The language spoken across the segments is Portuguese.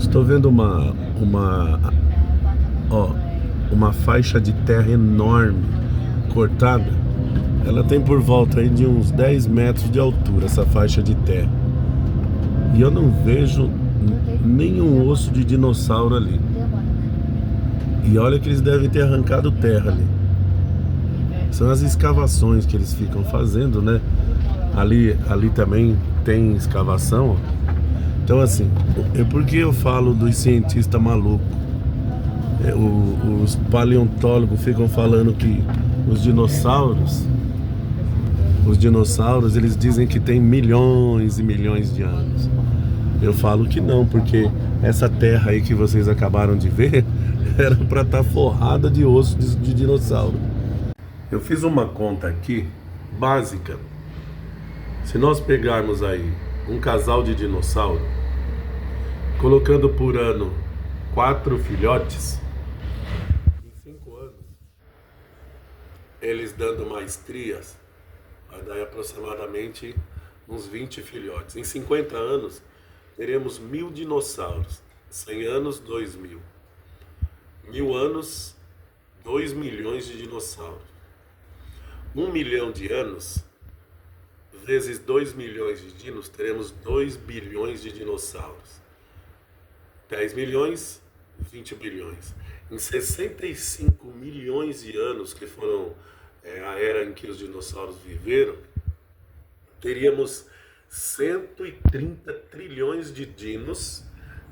Estou vendo ó, uma faixa de terra enorme cortada. Ela tem por volta aí de uns 10 metros de altura, essa faixa de terra. E eu não vejo nenhum osso de dinossauro ali. E olha que eles devem ter arrancado terra ali. São as escavações que eles ficam fazendo, né? Ali também tem escavação, ó. Então assim, por que eu falo dos cientistas malucos? Os paleontólogos ficam falando que os dinossauros, eles dizem que tem milhões e milhões de anos. Eu falo que não, porque essa terra aí que vocês acabaram de ver era para estar forrada de ossos de dinossauro. Eu fiz uma conta aqui básica. Se nós pegarmos aí um casal de dinossauro, colocando por ano 4 filhotes, em 5 anos, eles dando mais crias, vai dar aproximadamente uns 20 filhotes. Em 50 anos, teremos 1.000 dinossauros. 100 anos, 2.000. 1.000 anos, 2 milhões de dinossauros. 1 milhão de anos, vezes 2 milhões de dinos, teremos 2 bilhões de dinossauros. 10 milhões, 20 bilhões. Em 65 milhões de anos, que foram a era em que os dinossauros viveram, teríamos 130 trilhões de dinos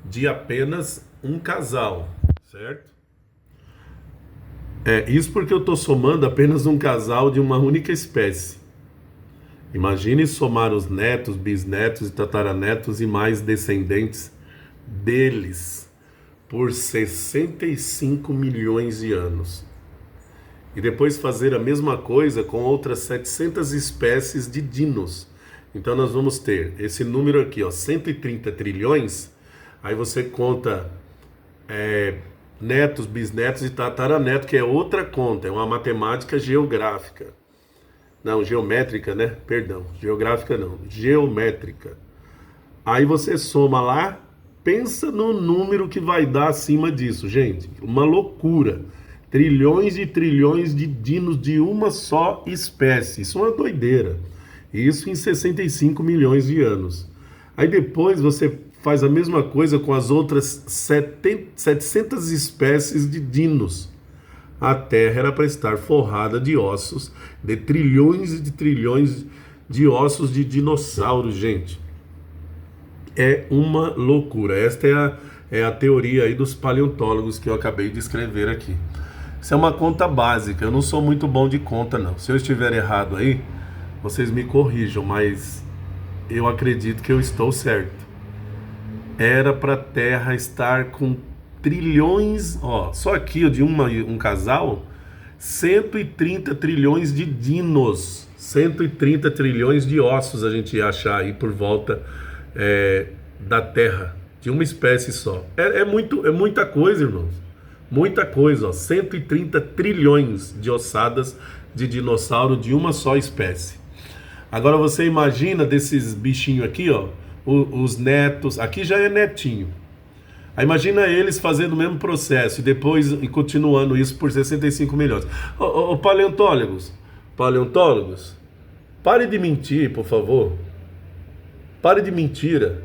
de apenas um casal, certo? Isso porque eu estou somando apenas um casal de uma única espécie. Imagine somar os netos, bisnetos e tataranetos e mais descendentes deles por 65 milhões de anos. E depois fazer a mesma coisa com outras 700 espécies de dinos. Então nós vamos ter esse número aqui, ó, 130 trilhões. Aí você conta netos, bisnetos e tataranetos, que é outra conta, é uma matemática geográfica. Não, geométrica, né? Perdão, geográfica não, geométrica. Aí você soma lá, pensa no número que vai dar acima disso, gente. Uma loucura. Trilhões e trilhões de dinos de uma só espécie. Isso é uma doideira. Isso em 65 milhões de anos. Aí depois você faz a mesma coisa com as outras 700 espécies de dinos. A Terra era para estar forrada de ossos, de trilhões e de trilhões de ossos de dinossauros, gente. É uma loucura. Esta é a teoria aí dos paleontólogos que eu acabei de escrever aqui. Isso é uma conta básica. Eu não sou muito bom de conta, não. Se eu estiver errado aí, vocês me corrijam, mas eu acredito que eu estou certo. Era para a Terra estar com trilhões, ó, só aqui de um casal, 130 trilhões de dinos, 130 trilhões de ossos a gente ia achar aí por volta da Terra, de uma espécie só. É muita coisa, irmãos. Muita coisa, ó, 130 trilhões de ossadas de dinossauro de uma só espécie. Agora você imagina desses bichinhos aqui, ó, os netos, aqui já é netinho. Aí imagina eles fazendo o mesmo processo e depois continuando isso por 65 milhões. Paleontólogos, pare de mentir, por favor. Pare de mentira.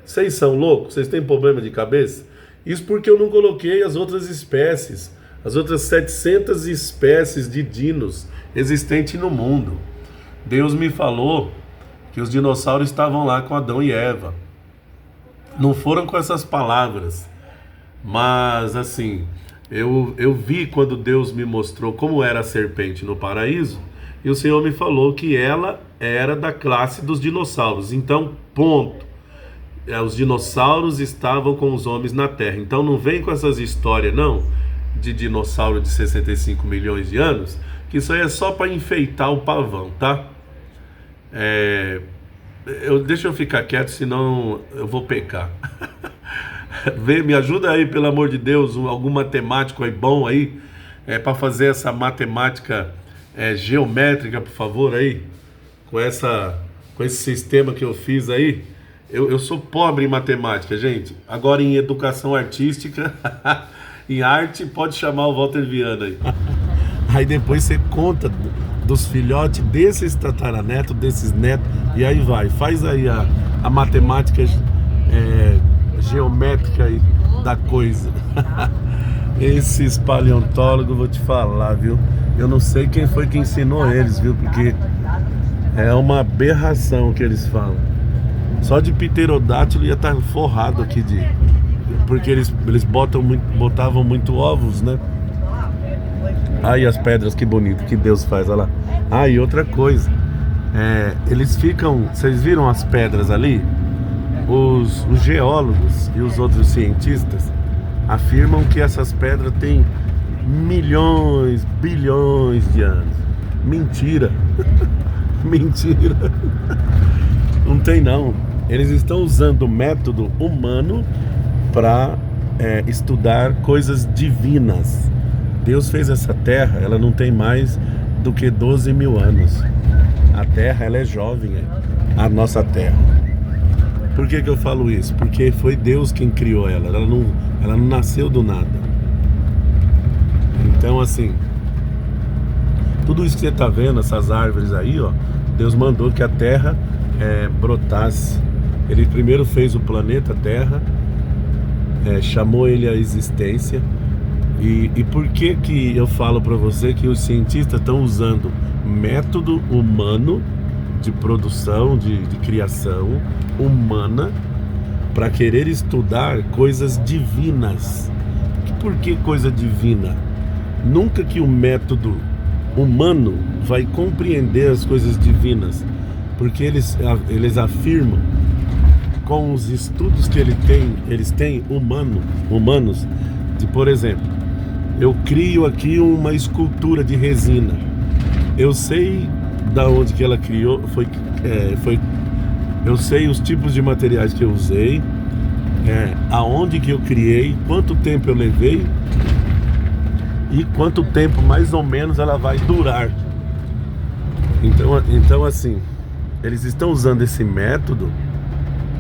Vocês são loucos? Vocês têm problema de cabeça? Isso porque eu não coloquei as outras espécies, as outras 700 espécies de dinos existentes no mundo. Deus me falou que os dinossauros estavam lá com Adão e Eva. Não foram com essas palavras, mas assim, eu vi quando Deus me mostrou como era a serpente no paraíso, e o Senhor me falou que ela era da classe dos dinossauros. Então, ponto. Os dinossauros estavam com os homens na Terra. Então não vem com essas histórias, não, de dinossauro de 65 milhões de anos, que isso aí é só para enfeitar o pavão, tá? Deixa eu ficar quieto, senão eu vou pecar. Me ajuda aí, pelo amor de Deus, algum matemático aí bom aí, para fazer essa matemática geométrica, por favor, aí, com esse sistema que eu fiz aí. Eu sou pobre em matemática, gente. Agora em educação artística, em arte, pode chamar o Walter Viana aí. Aí depois você conta dos filhotes desses tataranetos, desses netos, e aí vai. Faz aí a matemática geométrica aí da coisa. Esses paleontólogos, vou te falar, viu? Eu não sei quem foi que ensinou eles, viu? Porque é uma aberração que eles falam. Só de pterodátilo ia estar forrado aqui porque eles botavam muito ovos, né? Aí as pedras, que bonito que Deus faz, olha lá. E outra coisa, eles ficam, vocês viram as pedras ali? Os geólogos e os outros cientistas afirmam que essas pedras têm milhões, bilhões de anos. Mentira. Mentira. Não tem não. Eles estão usando o método humano para estudar coisas divinas. Deus fez essa terra, ela não tem mais do que 12 mil anos. A terra, ela é jovem, a nossa terra. Por que eu falo isso? Porque foi Deus quem criou ela. Ela não nasceu do nada. Então, assim, tudo isso que você está vendo, essas árvores aí, ó, Deus mandou que a terra brotasse. Ele primeiro fez o planeta Terra, chamou ele à existência. E por que eu falo para você que os cientistas estão usando método humano de produção, de criação humana, para querer estudar coisas divinas? Por que coisa divina? Nunca que o método humano vai compreender as coisas divinas, porque eles afirmam, com os estudos que eles têm humanos, de, por exemplo, eu crio aqui uma escultura de resina. Eu sei da onde que ela criou, eu sei os tipos de materiais que eu usei, aonde que eu criei, quanto tempo eu levei e quanto tempo mais ou menos ela vai durar. Então assim, eles estão usando esse método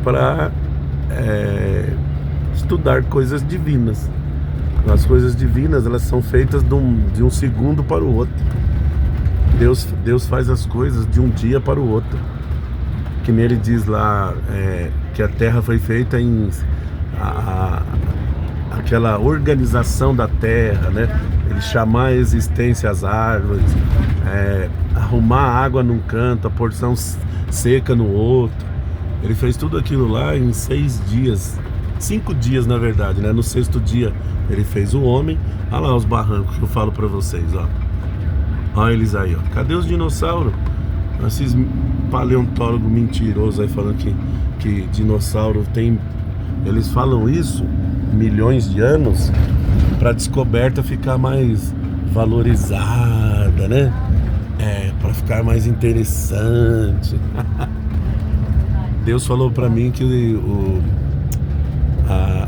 para estudar coisas divinas. As coisas divinas, elas são feitas de um segundo para o outro. Deus faz as coisas de um dia para o outro. Que nele diz lá que a terra foi feita em aquela organização da terra, né? Ele chamar a existência as árvores, arrumar a água num canto, a porção seca no outro. Ele fez tudo aquilo lá em 6 dias, 5 dias na verdade, né? No 6º dia ele fez o homem. Olha lá os barrancos que eu falo pra vocês, ó. Olha eles aí, ó. Cadê os dinossauros? Esses paleontólogos mentirosos aí falando que dinossauro tem... Eles falam isso milhões de anos pra descoberta ficar mais valorizada, né? Pra ficar mais interessante. Deus falou pra mim que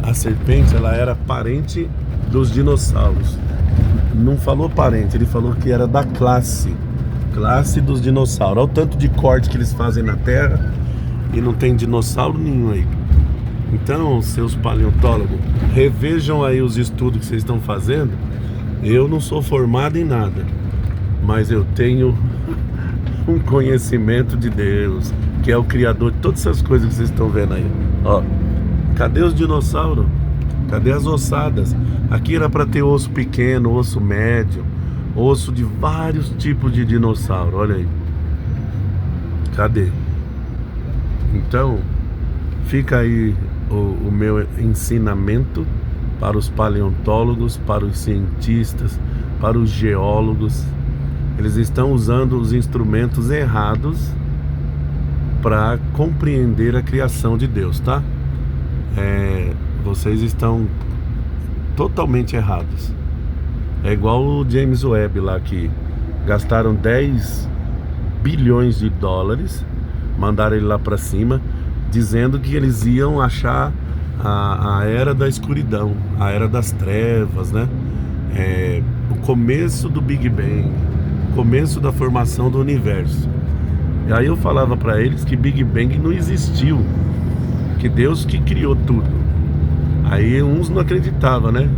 a serpente, ela era parente dos dinossauros. Não falou parente, ele falou que era da classe dos dinossauros. Olha o tanto de corte que eles fazem na terra e não tem dinossauro nenhum aí. Então, seus paleontólogos, revejam aí os estudos que vocês estão fazendo. Eu não sou formado em nada, mas eu tenho um conhecimento de Deus, que é o criador de todas essas coisas que vocês estão vendo aí. Ó, cadê os dinossauros? Cadê as ossadas? Aqui era para ter osso pequeno, osso médio, osso de vários tipos de dinossauro. Olha aí. Cadê? Então, fica aí o meu ensinamento para os paleontólogos, para os cientistas, para os geólogos. Eles estão usando os instrumentos errados para compreender a criação de Deus, tá? Vocês estão totalmente errados. É igual o James Webb lá, que gastaram 10 bilhões de dólares, mandaram ele lá para cima, dizendo que eles iam achar a era da escuridão, a era das trevas, né? O começo do Big Bang, o começo da formação do universo. E aí eu falava para eles que Big Bang não existiu. que Deus que criou tudo. Aí uns não acreditavam, né?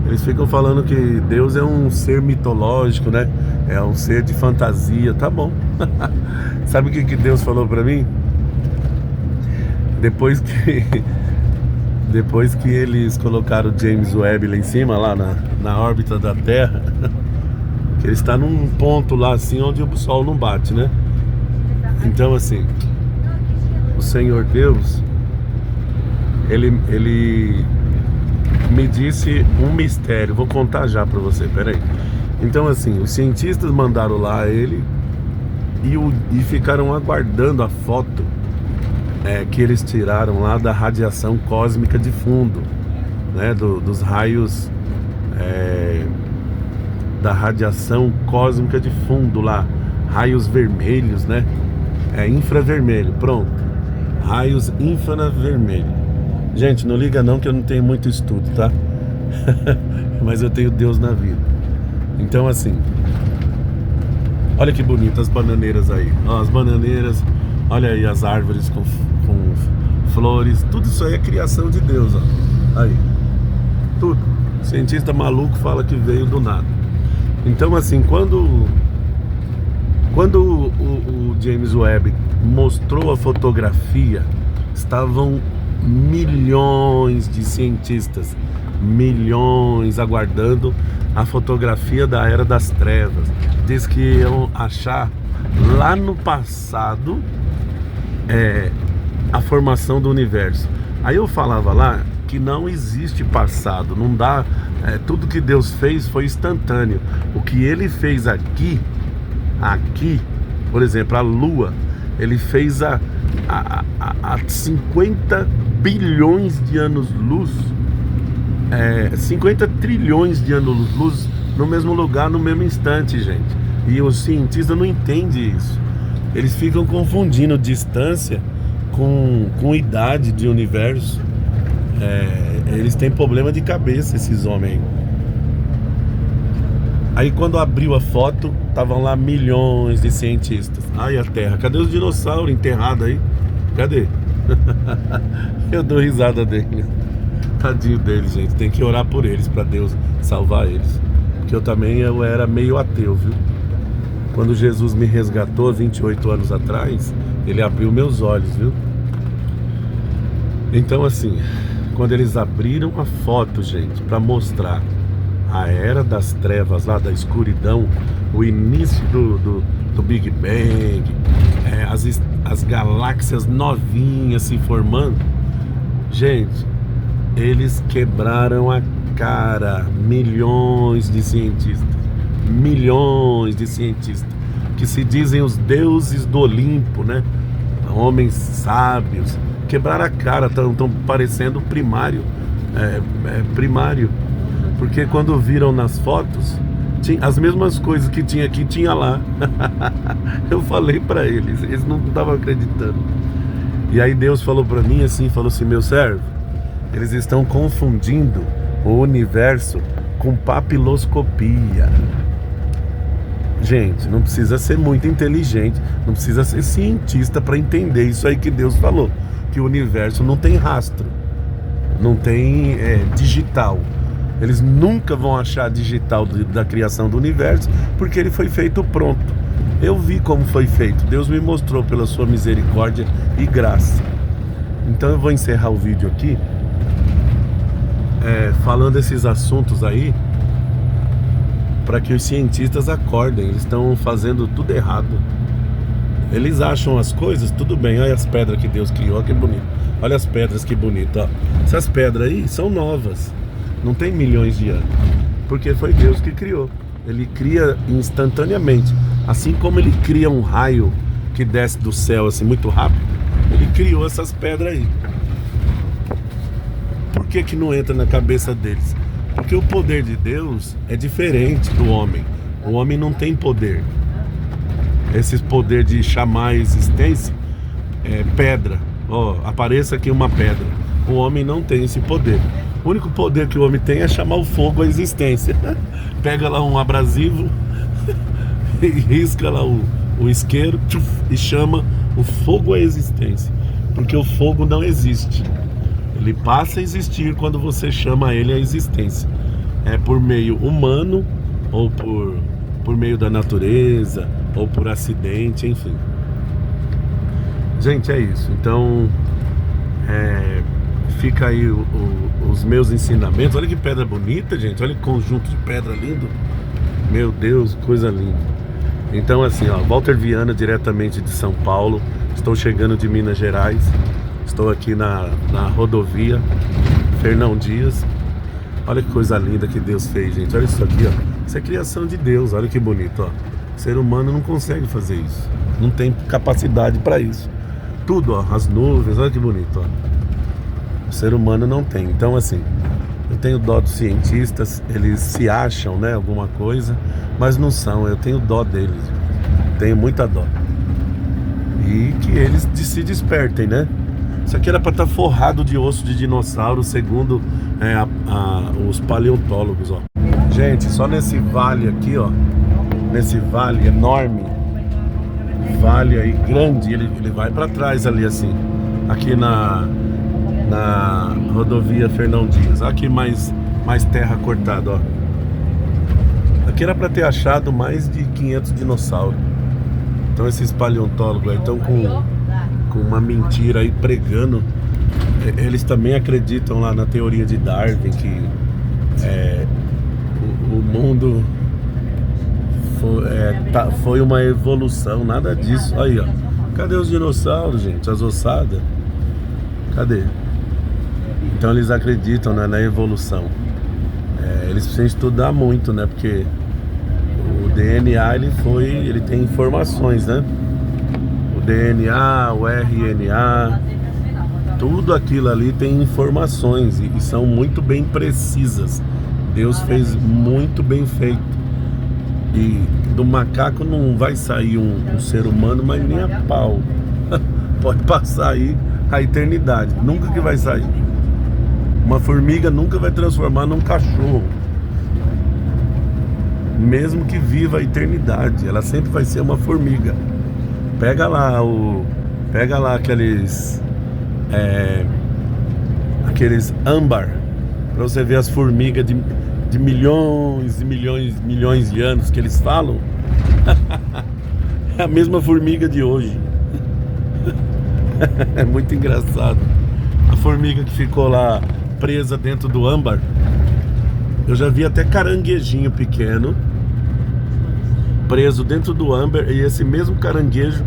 Eles ficam falando que Deus é um ser mitológico, né? É um ser de fantasia, tá bom. Sabe o que Deus falou pra mim? Depois que eles colocaram o James Webb lá em cima, lá na órbita da Terra, que ele está num ponto lá assim onde o Sol não bate, né? Então assim, o Senhor Deus, ele me disse um mistério. Vou contar já pra você, peraí. Então assim, os cientistas mandaram lá ele e ficaram aguardando a foto que eles tiraram lá da radiação cósmica de fundo, né? Dos raios da radiação cósmica de fundo lá, raios vermelhos, né? Infravermelho, pronto. Raios infravermelho. Gente, não liga não que eu não tenho muito estudo, tá? Mas eu tenho Deus na vida. Então assim, olha que bonitas as bananeiras aí. Ó, as bananeiras, olha aí as árvores com flores. Tudo isso aí é criação de Deus, ó. Aí, tudo. O cientista maluco fala que veio do nada. Então assim, quando o James Webb mostrou a fotografia, estavam milhões de cientistas, milhões aguardando a fotografia da Era das Trevas. Diz que iam achar lá no passado a formação do universo. Aí eu falava lá que não existe passado, não dá, tudo que Deus fez foi instantâneo. O que ele fez aqui, por exemplo, a Lua, ele fez a 50 bilhões de anos-luz, 50 trilhões de anos-luz no mesmo lugar, no mesmo instante, gente. E os cientistas não entendem isso. Eles ficam confundindo distância com idade de universo. Eles têm problema de cabeça, esses homens. Aí quando abriu a foto, estavam lá milhões de cientistas. Ai, a Terra, cadê os dinossauros enterrados aí? Cadê? Eu dou risada dele. Tadinho deles, gente. Tem que orar por eles, pra Deus salvar eles. Porque eu era meio ateu, viu? Quando Jesus me resgatou 28 anos atrás, ele abriu meus olhos, viu? Então assim, quando eles abriram a foto, gente, pra mostrar a Era das Trevas lá, da escuridão, o início do Big Bang, as galáxias novinhas se formando, gente, eles quebraram a cara. Milhões de cientistas, que se dizem os deuses do Olimpo, né? Homens sábios, quebraram a cara, estão parecendo primário, porque quando viram nas fotos, as mesmas coisas que tinha aqui, tinha lá. Eu falei pra eles não estavam acreditando. E aí Deus falou pra mim assim, falou assim: meu servo, eles estão confundindo o universo com papiloscopia. Gente, não precisa ser muito inteligente, não precisa ser cientista para entender isso aí que Deus falou, que o universo não tem rastro, não tem digital. Eles nunca vão achar digital da criação do universo, porque ele foi feito pronto. Eu vi como foi feito, Deus me mostrou pela sua misericórdia e graça. Então eu vou encerrar o vídeo aqui falando esses assuntos aí, para que os cientistas acordem. Eles estão fazendo tudo errado. Eles acham as coisas, tudo bem. Olha as pedras que Deus criou, que bonito. Olha as pedras, que bonito, ó. Essas pedras aí são novas, não tem milhões de anos, porque foi Deus que criou. Ele cria instantaneamente. Assim como ele cria um raio que desce do céu assim muito rápido, ele criou essas pedras aí. Por que não entra na cabeça deles? Porque o poder de Deus é diferente do homem. O homem não tem poder. Esse poder de chamar a existência pedra. Apareça aqui uma pedra. O homem não tem esse poder. O único poder que o homem tem é chamar o fogo à existência. Pega lá um abrasivo e risca lá o isqueiro e chama o fogo à existência. porque o fogo não existe. Ele passa a existir quando você chama ele à existência. É por meio humano, ou por meio da natureza, ou por acidente, enfim. Gente, é isso. Então, fica aí os meus ensinamentos. Olha que pedra bonita, gente. Olha que conjunto de pedra lindo. Meu Deus, coisa linda. Então, assim, ó, Walter Viana, diretamente de São Paulo. Estou chegando de Minas Gerais. Estou aqui na rodovia Fernão Dias. Olha que coisa linda que Deus fez, gente. Olha isso aqui, ó. Isso é criação de Deus. Olha que bonito, ó. O ser humano não consegue fazer isso. Não tem capacidade para isso. Tudo, ó. As nuvens, olha que bonito, ó. O ser humano não tem. Então, assim, eu tenho dó dos cientistas. Eles se acham, né, alguma coisa, mas não são. Eu tenho dó deles. Tenho muita dó. E que eles se despertem, né? Isso aqui era para estar forrado de osso de dinossauro, segundo os paleontólogos, ó. Gente, só nesse vale aqui, ó, nesse vale enorme, vale aí grande, ele vai para trás ali assim, aqui na rodovia Fernão Dias. Aqui mais terra cortada, ó. Aqui era para ter achado mais de 500 dinossauros. Então esses paleontólogos aí estão com uma mentira aí pregando. Eles também acreditam lá na teoria de Darwin, que o mundo foi uma evolução. Nada disso. Aí, ó. Cadê os dinossauros, gente? As ossadas? Cadê? Então eles acreditam, né, na evolução. Eles precisam estudar muito, né? Porque o DNA ele tem informações, né? O DNA, o RNA, tudo aquilo ali tem informações e são muito bem precisas. Deus fez muito bem feito. E do macaco não vai sair um ser humano, mas nem a pau. Pode passar aí a eternidade, nunca que vai sair. Uma formiga nunca vai transformar num cachorro, mesmo que viva a eternidade. Ela sempre vai ser uma formiga. Pega lá aqueles âmbar, pra você ver as formigas de milhões e milhões de anos que eles falam. É a mesma formiga de hoje. É muito engraçado. A formiga que ficou lá presa dentro do âmbar. Eu já vi até caranguejinho pequeno preso dentro do âmbar. E esse mesmo caranguejo,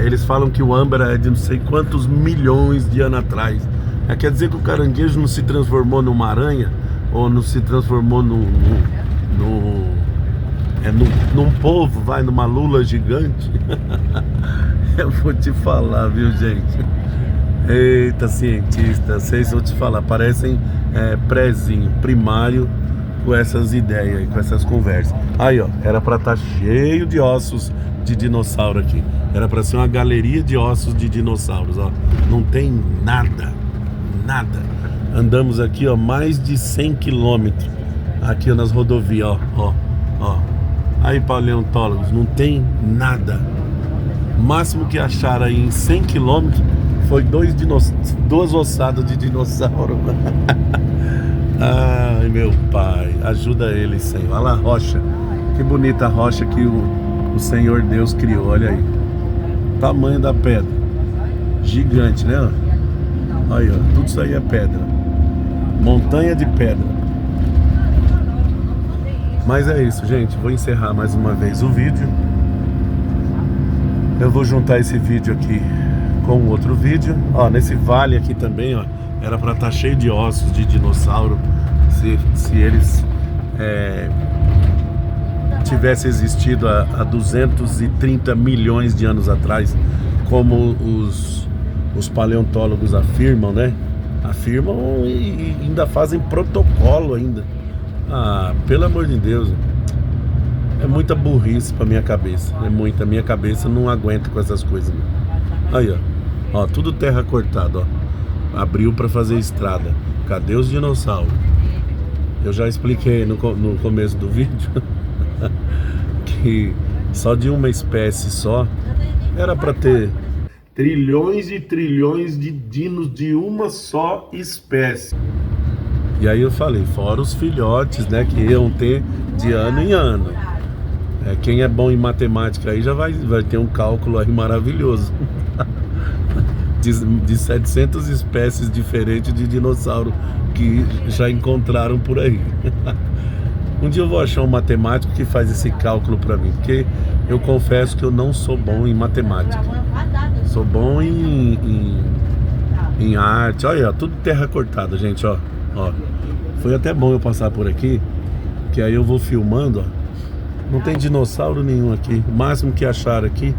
eles falam que o âmbar é de não sei quantos milhões de anos atrás. Quer dizer que o caranguejo não se transformou numa aranha, ou não se transformou num polvo, numa lula gigante. Eu vou te falar, viu, gente? Eita, cientista, vocês vão te falar, parecem prézinho, primário, com essas ideias aí, com essas conversas. Aí, ó, era pra estar cheio de ossos de dinossauro aqui. Era pra ser uma galeria de ossos de dinossauros, ó. Não tem nada. Andamos aqui, ó, mais de 100 quilômetros aqui nas rodovias, ó. Aí, paleontólogos, não tem nada. O máximo que acharam aí em 100 quilômetros foi duas ossadas de dinossauro. Ai, meu pai, ajuda ele, Senhor. Olha lá a rocha, que bonita a rocha que o Senhor Deus criou. Olha aí, tamanho da pedra, gigante, né? Olha, tudo isso aí é pedra, montanha de pedra. Mas é isso, gente, vou encerrar mais uma vez o vídeo. Eu vou juntar esse vídeo aqui com outro vídeo. Ó, nesse vale aqui também, ó, era para estar cheio de ossos de dinossauro se eles tivessem existido há 230 milhões de anos atrás, como os paleontólogos afirmam, né? Afirmam e ainda fazem protocolo ainda. Ah, pelo amor de Deus, é muita burrice pra minha cabeça. É muita, minha cabeça não aguenta com essas coisas. Aí, ó, tudo terra cortada, ó. Abriu pra fazer estrada. Cadê os dinossauros? Eu já expliquei no começo do vídeo que só de uma espécie só era pra ter Trilhões e trilhões de dinos de uma só espécie. E aí eu falei, fora os filhotes, né, que iam ter de ano em ano. Quem é bom em matemática aí já vai ter um cálculo aí maravilhoso. De 700 espécies diferentes de dinossauro que já encontraram por aí. Um dia eu vou achar um matemático que faz esse cálculo para mim, porque eu confesso que eu não sou bom em matemática. Sou bom em arte. Olha, tudo terra cortada, gente, ó. Foi até bom eu passar por aqui, que aí eu vou filmando, ó. Não tem dinossauro nenhum aqui. O máximo que acharam aqui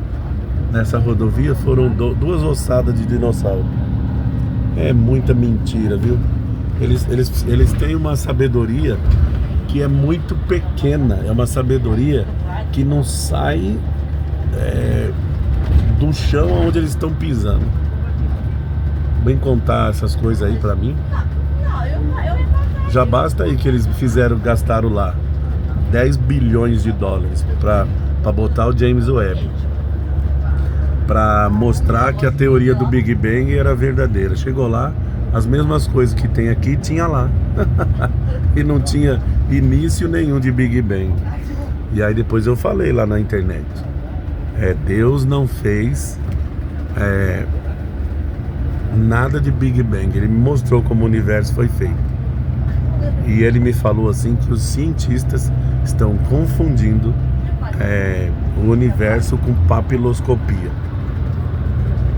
nessa rodovia foram duas ossadas de dinossauro. É muita mentira, viu? Eles têm uma sabedoria que é muito pequena. É uma sabedoria que não sai do chão onde eles estão pisando. Vem contar essas coisas aí pra mim. Já basta aí que eles gastaram lá 10 bilhões de dólares pra botar o James Webb, pra mostrar que a teoria do Big Bang era verdadeira. Chegou lá, as mesmas coisas que tem aqui tinha lá. E não tinha início nenhum de Big Bang. E aí depois eu falei lá na internet, Deus não fez nada de Big Bang. Ele me mostrou como o universo foi feito. E ele me falou assim que os cientistas estão confundindo o universo com papiloscopia.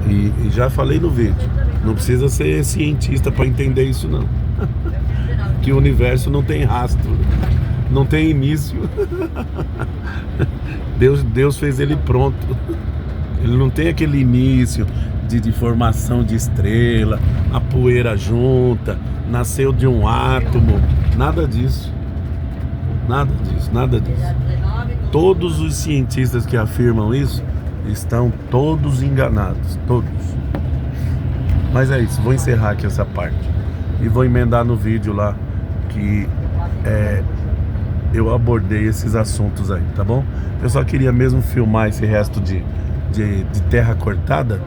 E já falei no vídeo, não precisa ser cientista para entender isso não. Que o universo não tem rastro, não tem início. Deus fez ele pronto. Ele não tem aquele início de formação de estrela, a poeira junta, nasceu de um átomo, nada disso. Nada disso, nada disso. Todos os cientistas que afirmam isso estão todos enganados, todos. Mas é isso, vou encerrar aqui essa parte e vou emendar no vídeo lá que eu abordei esses assuntos aí, tá bom? Eu só queria mesmo filmar esse resto de terra cortada.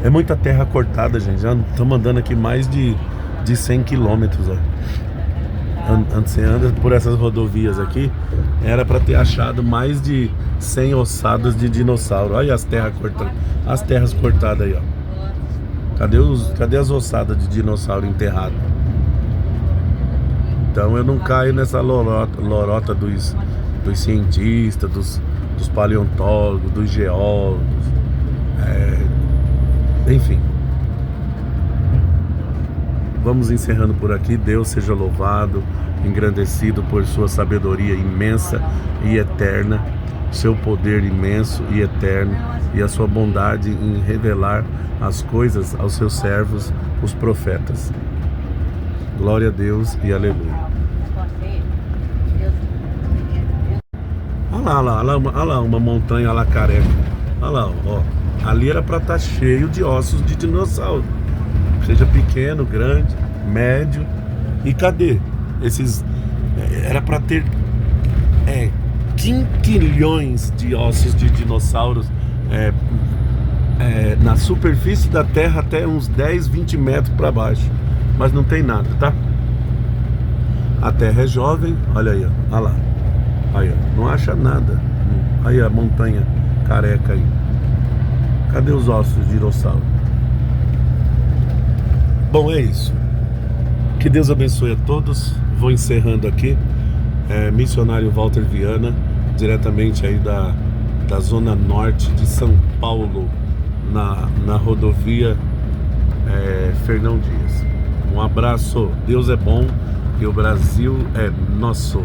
É muita terra cortada, gente. Já estamos andando aqui mais de 100 quilômetros, ó. Você anda por essas rodovias aqui, era para ter achado mais de 100 ossadas de dinossauro. Olha as terras cortadas, as terras cortadas aí, ó. Cadê as ossadas de dinossauro enterrado? Então eu não caio nessa lorota dos cientistas, dos paleontólogos, dos geólogos, enfim. Vamos encerrando por aqui. Deus seja louvado, engrandecido por sua sabedoria imensa e eterna, seu poder imenso e eterno, e a sua bondade em revelar as coisas aos seus servos, os profetas. Glória a Deus e aleluia. Olha lá, uma montanha lá careca. Olha lá, ó. Ali era para estar cheio de ossos de dinossauro. Seja pequeno, grande, médio. E cadê? Era para ter quinquilhões de ossos de dinossauros na superfície da Terra até uns 10, 20 metros para baixo. Mas não tem nada, tá? A Terra é jovem, olha aí, ó, olha lá. Aí, ó, não acha nada. Aí a montanha careca aí. Cadê os ossos de dinossauro? Bom, é isso. Que Deus abençoe a todos. Vou encerrando aqui. Missionário Walter Viana, diretamente aí da zona norte de São Paulo, na rodovia Fernão Dias. Um abraço. Deus é bom e o Brasil é nosso.